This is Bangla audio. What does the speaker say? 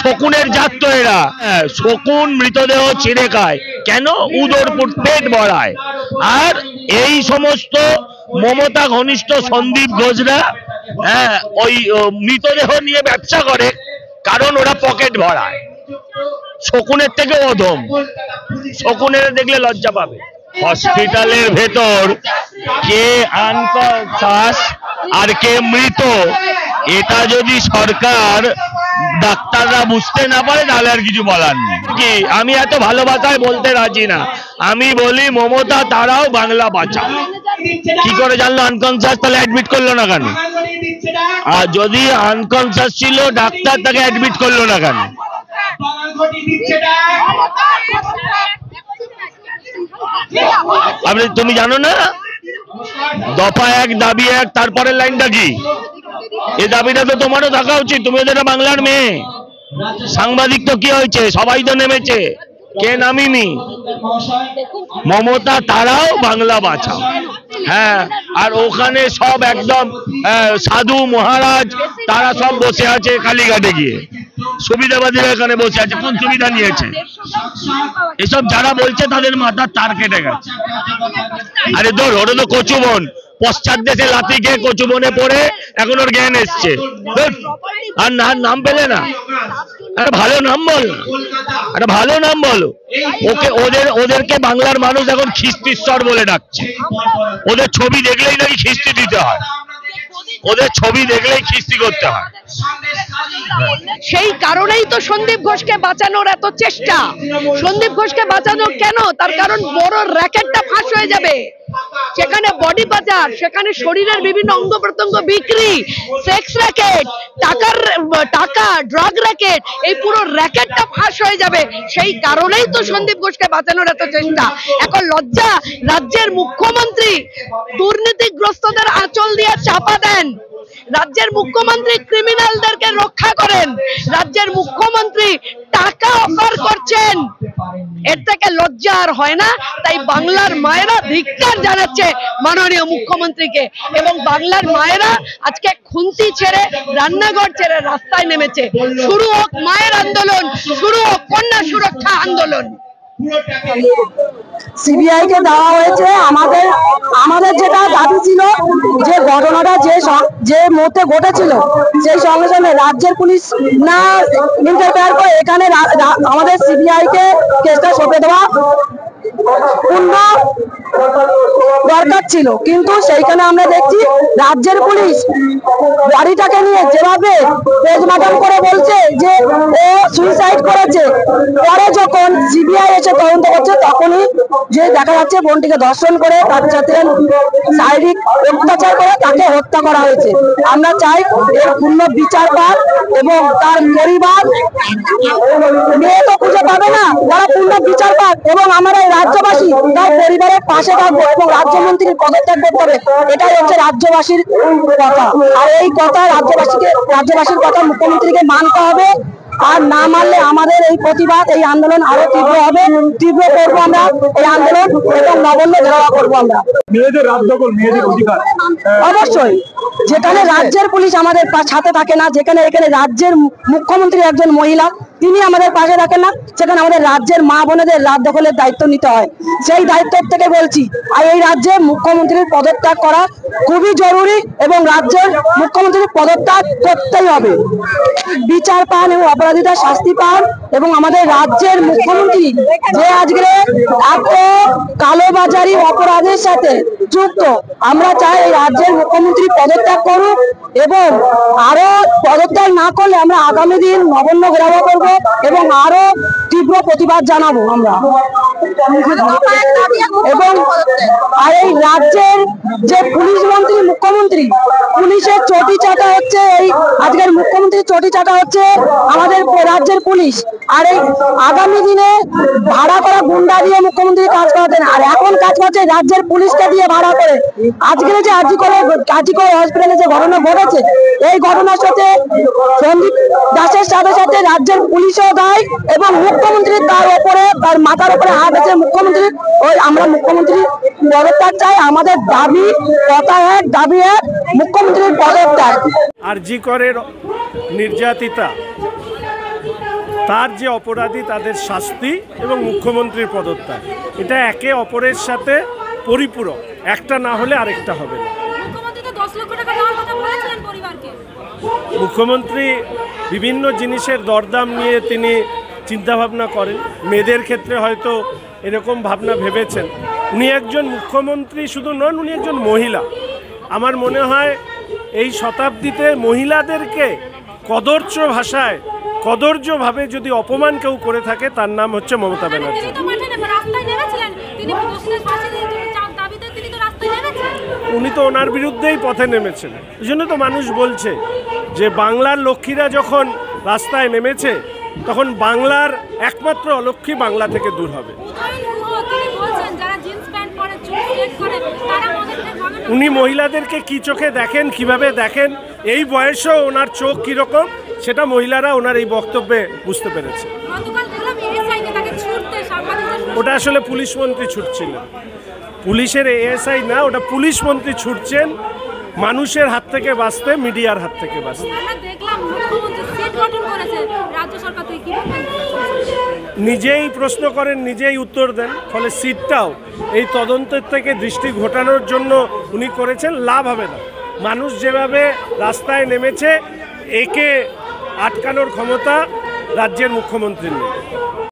শকুনের জাত তো এরা। শকুন মৃতদেহ ছিঁড়ে খায় কেন? উদরপুর পেট ভরায়। আর এই সমস্ত মমতা ঘনিষ্ঠ সন্দীপ ঘোষরা ওই মৃতদেহ নিয়ে ব্যবসা করে, কারণ ওরা পকেট ভরায়। শকুনের থেকে অধম, শকুনের দেখলে লজ্জা পাবে। হসপিটালের ভেতর কে আনকনশাস আর কে মৃত, এটা যদি সরকার ডাক্তাররা বুঝতে না পারে তাহলে আর কিছু বলার নেই। কি আমি এত ভালোবাসায় বলতে রাজি না, আমি বলি মমতা তারাও বাংলা বাঁচাও। কি করে জানলো আনকনশাস? তাহলে অ্যাডমিট করলো না কেন? আর যদি আনকনশাস ছিল ডাক্তার তাকে অ্যাডমিট করলো না কেন? তুমি জানো না দফা 1 দাবি 1, তারপরের লাইনটা কি? এই দাবিটা তো তোমারও থাকা উচিত, তুমি ওদের বাংলার মেয়ে। সাংবাদিক তো কি হয়েছে, সবাই তো নেমেছে, কে নামিনি? মমতা তারাও বাংলা বাঁচাও। হ্যাঁ, আর ওখানে সব একদম সাধু মহারাজ তারা সব বসে আছে কালীঘাটে গিয়ে, সুবিধাবাদীরা এখানে বসে আছে। কোন সুবিধা নিয়েছে? এসব যারা বলছে তাদের মাথার তার কেটে গেছে। আরে ধর, ওরা তো কচুবন, পশ্চাৎ দেশে লাথি খেয়ে কচুবনে পড়ে এখন ওর জ্ঞান এসছে। আর নাম পেলে না, আরে ভালো নাম বল, আরে ভালো নাম বলো। ওদেরকে বাংলার মানুষ এখন খিস্তিশ্বর বলে ডাকছে। ওদের ছবি দেখলেই নাকি খিস্তি দিতে হয়, ওদের ছবি দেখলেই খিস্তি করতে হয়। সেই কারণেই তো সন্দীপ ঘোষকে বাঁচানোর এত চেষ্টা। সন্দীপ ঘোষকে বাঁচানো কেন? তার কারণ বড় র্যাকেটটা ফাঁস হয়ে যাবে। সেখানে বডি বাজার, সেখানে শরীরের বিভিন্ন অঙ্গ প্রত্যঙ্গ বিক্রি, সেক্স র্যাকেট, টাকা ড্রাগ র্যাকেট, এই পুরো র্যাকেটটা ফাঁস হয়ে যাবে। সেই কারণেই তো সন্দীপ ঘোষকে বাঁচানোর এত চেষ্টা। এখন লজ্জা, রাজ্যের মুখ্যমন্ত্রী দুর্নীতিগ্রস্তদের আঁচল দিয়ে চাপা দেন, রাজ্যের মুখ্যমন্ত্রী ক্রিমিনালদেরকে রক্ষা করেন, রাজ্যের মুখ্যমন্ত্রী টাকা অফার করছেন। এর থেকে লজ্জা আর হয় না। তাই বাংলার মায়েরা ধিক্কার জানাচ্ছে মাননীয় মুখ্যমন্ত্রীকে, এবং বাংলার মায়েরা আজকে খুন্তি ছেড়ে, রান্নাঘর ছেড়ে রাস্তায় নেমেছে। শুরু হোক মায়ের আন্দোলন, শুরু হোক কন্যা সুরক্ষা আন্দোলন। সিবিআই কে দেওয়া হয়েছে। আমাদের যেটা দাবি ছিল যে ঘটনাটা যে মুহূর্তে ঘটেছিল সেই সঙ্গে সঙ্গে রাজ্যের পুলিশ না ইন্টারফেয়ার করে এখানে আমাদের সিবিআই কে কেসটা সঁপে দেওয়া পূর্ণ দরকার ছিল, কিন্তু সেইখানে আমরা দেখছি রাজ্যের পুলিশ গাড়িটাকে নিয়ে যেভাবে পোস্টমর্টম করে বলছে যে ও সুইসাইড করেছে, পরে যখন সিবিআই এসে তদন্ত করছে তখনই যে দেখা যাচ্ছে বোনটিকে ধর্ষণ করে তার সাথে শারীরিক অত্যাচার করে তাকে হত্যা করা হয়েছে। আমরা চাই এর পূর্ণ বিচার পাক এবং তার পরিবার, মেয়ে তো খুঁজে পাবে না, তারা পূর্ণ বিচার পাক এবং আমরা রাজ্যবাসী তার পরিবারের পাশে থাকবো এবং রাজ্যমন্ত্রীর পদত্যাগ করতে হবে। এটাই হচ্ছে রাজ্যবাসীর কথা। আর এই কথা রাজ্যবাসীর কথা মুখ্যমন্ত্রীকে মানতে হবে। আর না মানলে আমাদের এই প্রতিবাদ, এই আন্দোলন আরো তীব্র হবে, তীব্র করবো আমরা এই আন্দোলন এবং নগণ্য ঘেরাও করবো আমরা। মেয়েদের রাজদখল, মেয়েদের অধিকার অবশ্যই, যেখানে রাজ্যের পুলিশ আমাদের সাথে থাকে না, যেখানে এখানে রাজ্যের মুখ্যমন্ত্রী একজন মহিলা, তিনি আমাদের পাশে রাখেন না, সেখানে আমাদের রাজ্যের মা বোনেদের রাত দখলের দায়িত্ব নিতে হয়। সেই দায়িত্ব থেকে বলছি, আর এই রাজ্যে মুখ্যমন্ত্রীর পদত্যাগ করা খুবই জরুরি এবং রাজ্যের মুখ্যমন্ত্রীর পদত্যাগ করতেই হবে। বিচার পান এবং অপরাধীরা শাস্তি পান এবং আমাদের রাজ্যের মুখ্যমন্ত্রী যে আজকে এত কালোবাজারি অপরাধের সাথে যুক্ত, আমরা চাই এই রাজ্যের মুখ্যমন্ত্রী পদত্যাগ করুক এবং আরো পদত্যাগ না করলে আমরা আগামী দিন নগণ্য ঘেরাও করবো এবং আরো তীব্র প্রতিবাদ জানাবো আমরা। এবং আর এই রাজ্যের যে পুলিশ মন্ত্রী, মুখ্যমন্ত্রী, পুলিশের চটি চাটা হচ্ছে, এই আজকের মুখ্যমন্ত্রীর চটি চাটা হচ্ছে আমাদের রাজ্যের পুলিশ। আর এই আগামী দিনে ভাড়া করা গুন্ডা দিয়ে মুখ্যমন্ত্রী কাজ করাতেন, আর এখন কাজ করছে রাজ্যের পুলিশকে দিয়ে ভাড়া করে। আজকের যে আজিকর হসপিটালে যে ঘটনা ঘটেছে, এই ঘটনার সাথে সন্দীপ দাসের সাথে সাথে রাজ্যের পুলিশও দায়ী এবং মুখ্যমন্ত্রী তার উপরে, তার মাথার উপরে হাত আছে মুখ্যমন্ত্রী। ওই আমরা মুখ্যমন্ত্রী পদত্যাগ চাই। আমাদের দাবি কথা এক, দাবি এক, মুখ্যমন্ত্রীর পদত্যাগ। আর জি করের নির্যাতিতা তার যে অপরাধী তাদের শাস্তি এবং মুখ্যমন্ত্রীর পদত্যাগ, এটা একে অপরের সাথে পরিপূরক, একটা না হলে আরেকটা হবে না। মুখ্যমন্ত্রী বিভিন্ন জিনিসের দরদাম নিয়ে তিনি চিন্তাভাবনা করেন, মেয়েদের ক্ষেত্রে হয়তো এরকম ভাবনা ভেবেছেন। উনি একজন মুখ্যমন্ত্রী শুধু নন, উনি একজন মহিলা। আমার মনে হয় এই শতাব্দীতে মহিলাদেরকে কদর্য ভাষায় কদর্যভাবে যদি অপমান কেউ করে থাকে তার নাম হচ্ছে মমতা ব্যানার্জি। উনি তো ওনার বিরুদ্ধেই পথে নেমেছেন, এই জন্য তো মানুষ বলছে যে বাংলার লক্ষ্মীরা যখন রাস্তায় নেমেছে তখন বাংলার একমাত্র অলক্ষ্মী বাংলা থেকে দূর হবে। উনি মহিলাদেরকে কি চোখে দেখেন, কিভাবে দেখেন, এই বয়সেও ওনার চোখ কীরকম সেটা মহিলারা ওনার এই বক্তব্যে বুঝতে পেরেছে। ওটা আসলে পুলিশ মন্ত্রী ছুটছিলেন, পুলিশের এএসআই না, ওটা পুলিশ মন্ত্রী ছুটছেন মানুষের হাত থেকে বাঁচতে, মিডিয়ার হাত থেকে বাঁচতে। নিজেই প্রশ্ন করেন, নিজেই উত্তর দেন, ফলে সিটটাও এই তদন্তের থেকে দৃষ্টি ঘটানোর জন্য উনি করেছেন, লাভ হবে না। মানুষ যেভাবে রাস্তায় নেমেছে একে আটকানোর ক্ষমতা রাজ্যের মুখ্যমন্ত্রীর নেই।